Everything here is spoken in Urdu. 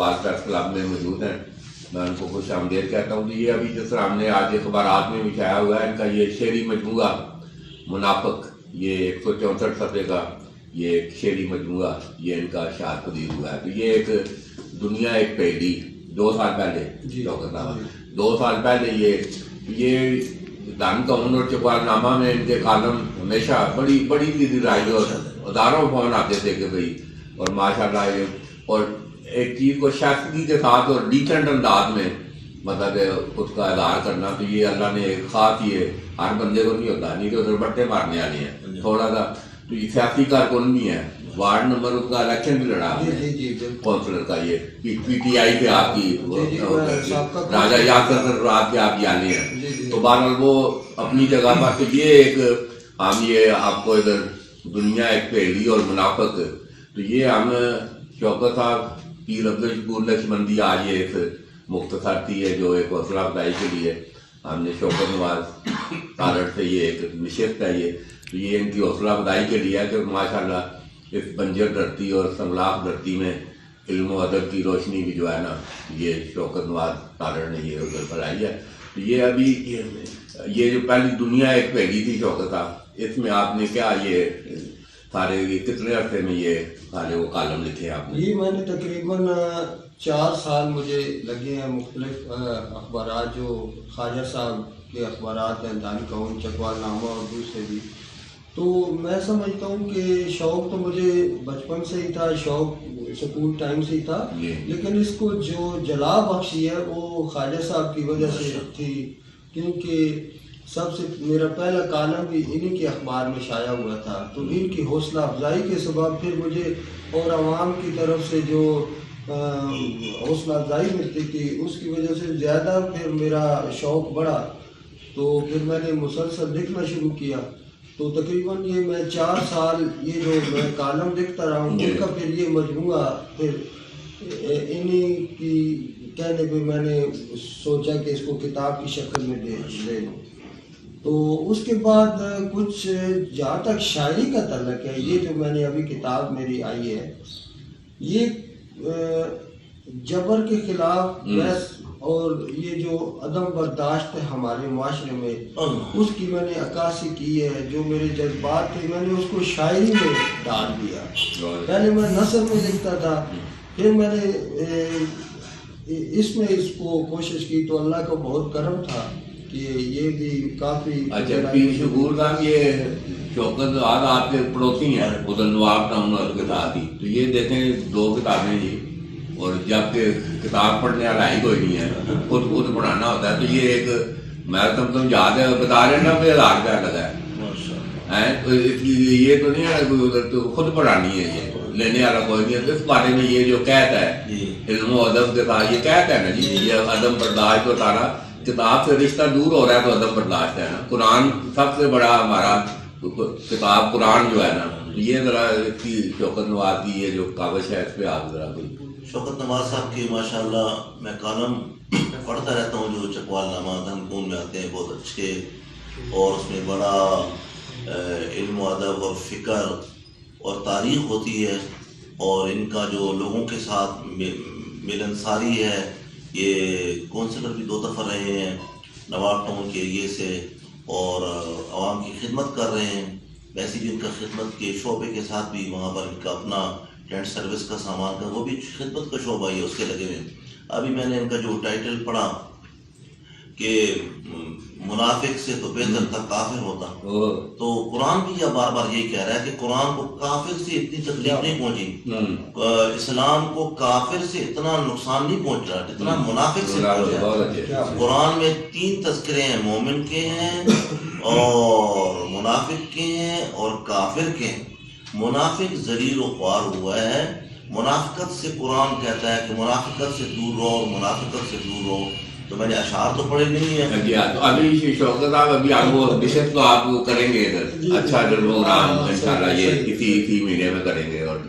اقبال پریس کلب میں موجود ہیں، میں ان کو خوش آمدید کہتا ہوں. تو یہ ابھی جس طرح ہم نے آج اخبارات میں بھی چھایا ہوا ہے، ان کا یہ شعری مجموعہ منافق، یہ 164 صفحے کا یہ ایک شعری مجموعہ، یہ ان کا اشاعت پذیر ہوا ہے. تو یہ ایک دنیا ایک پہلی 2 سال پہلے، 2 سال پہلے یہ دان کون اور چکوال نامہ میں ان کے کالم ہمیشہ بڑی تیزی رائج اور ہزاروں فون آتے تھے کہ بھئی، اور ماشاء اللہ یہ اور ایک چیز کو شائستگی کے ساتھ اور ڈیسنٹ انداز میں مطلب اس کا اظہار کرنا. تو یہ اللہ نے ایک خاص، یہ ہر بندے کو نہیں ہوتا، نہیں تو ادھر بٹے مارنے والے ہیں تھوڑا سا. تو یہ سیاسی کارکن بھی ہے، وارڈ نمبر اس کا الیکشن بھی لڑا کونسلر کا، یہ پی ٹی آئی پہ آپ کی راجہ یاسر رات کے آپ جانے ہیں. تو بہرحال وہ اپنی جگہ پر. تو یہ ایک ہم یہ آپ کو ادھر دنیا ایک پہلی اور منافق. تو یہ ہم شوکت صاحب کی لفظ آج یہ ایک مختصر تھی ہے جو ایک حوصلہ افزائی کے لیے ہم نے شوکت نواز تارڑ سے یہ ایک نشست ہے. تو یہ ان کی حوصلہ افزائی کے لیے ہے کہ ماشاء اللہ اس بنجر دھرتی اور سنگلاخ دھرتی میں علم و ادب کی روشنی بھی جو ہے نا، یہ شوکت نواز تارڑ نے یہ ادھر پھیلائی ہے. تو یہ ابھی یہ جو پہلی دنیا ایک پہلی تھی شوکت صاحب، اس میں آپ نے کیا یہ سارے یہ کتنے عرصے میں یہ سارے وہ کالم لکھے آپ نے؟ یہ میں نے تقریباً 4 سال مجھے لگے ہیں. مختلف اخبارات جو خواجہ صاحب کے اخبارات ہیں، دان کون، چکوال نامہ اور دوسرے بھی. تو میں سمجھتا ہوں کہ شوق تو مجھے بچپن سے ہی تھا، شوق اسکول ٹائم سے ہی تھا، لیکن اس کو جو جلا بخشی ہے وہ خواجہ صاحب کی وجہ سے تھی. کیونکہ سب سے میرا پہلا کالم بھی انہی کے اخبار میں شائع ہوا تھا. تو ان کی حوصلہ افزائی کے سبب پھر مجھے اور عوام کی طرف سے جو حوصلہ افزائی ملتی تھی، اس کی وجہ سے زیادہ پھر میرا شوق بڑھا. تو پھر میں نے مسلسل لکھنا شروع کیا. تو تقریباً یہ میں 4 سال یہ جو میں کالم لکھتا رہا ہوں، ان کا پھر یہ مجموعہ پھر انہی کی کہنے پہ میں نے سوچا کہ اس کو کتاب کی شکل میں لے لوں. تو اس کے بعد کچھ جہاں تک شاعری کا تعلق ہے، یہ جو میں نے ابھی کتاب میری آئی ہے، یہ جبر کے خلاف بحث اور یہ جو عدم برداشت ہے ہمارے معاشرے میں، اس کی میں نے عکاسی کی ہے. جو میرے جذبات تھے میں نے اس کو شاعری میں ڈال دیا. پہلے میں نثر میں لکھتا تھا، پھر میں نے اس کو کوشش کی. تو اللہ کا بہت کرم تھا کہ یہ بھی کافی. اچھا، پیر شکور صاحب یہ شوکت نواز آپ کے پڑوسی ہیں ادھر نواب ٹاؤن کے ساتھ ہی. تو یہ دیکھیں 2 کتابیں جی، اور جب کہ کتاب پڑھنے والا ہی کوئی نہیں ہے، خود پڑھانا ہوتا ہے. تو یہ ایک میں تم یاد ہے بتا رہے نا 1000 روپیہ لگا ہے. یہ تو نہیں ہے کوئی ادھر، تو خود پڑھانی ہے، یہ لینے والا کوئی نہیں ہے. اس بارے میں یہ جو قید ہے علم و ادب کے ساتھ، یہ قید ہے نا جی، یہ عدم برداشت و سارا کتاب سے رشتہ دور ہو رہا ہے. تو عدم برداشت ہے نا. قرآن سب سے بڑا ہمارا کتاب قرآن جو ہے نا، یہ ذرا اس کی شوکت نواز کی یہ جو کاوش ہے اس پہ آپ ذرا کوئی. شوکت نواز صاحب کی ماشاءاللہ میں کالم پڑھتا رہتا ہوں جو چکوال نامہ دان کون میں آتے ہیں، بہت اچھے، اور اس میں بڑا علم و ادب اور فکر اور تاریخ ہوتی ہے. اور ان کا جو لوگوں کے ساتھ ملنساری ہے، یہ کونسلر بھی 2 دفعہ رہے ہیں نواب ٹاؤن کے ایریے سے، اور عوام کی خدمت کر رہے ہیں. ویسے بھی ان کا خدمت کے شعبے کے ساتھ بھی وہاں پر ان کا اپنا ٹینٹ سروس کا سامان کا وہ بھی خدمت کا شعبہ ہی ہے، اس کے لگے ہوئے. ابھی میں نے ان کا جو ٹائٹل پڑھا کہ منافق سے تو بہتر تھا کافر ہوتا، تو قرآن بھی یہ بار بار یہی کہہ رہا ہے کہ قرآن کو کافر سے اتنی تکلیف نہیں پہنچی، اسلام کو کافر سے اتنا نقصان نہیں پہنچ رہا جتنا منافق سے پہنچا. قرآن میں 3 تذکرے ہیں، مومن کے ہیں اور منافق کے ہیں اور کافر کے ہیں. منافق ذلیل و خوار ہوا ہے. منافقت سے قرآن کہتا ہے کہ منافقت سے دور رہو، منافقت سے دور رہو. تو میں نے اشعار تو پڑھے نہیں ہیں. جی تو ابھی شوکت صاحب ابھی آپ وہ ڈشز تو آپ وہ کریں گے ادھر، اچھا ادھر پروگرام انشاءاللہ یہ اسی مہینے میں کریں گے. اور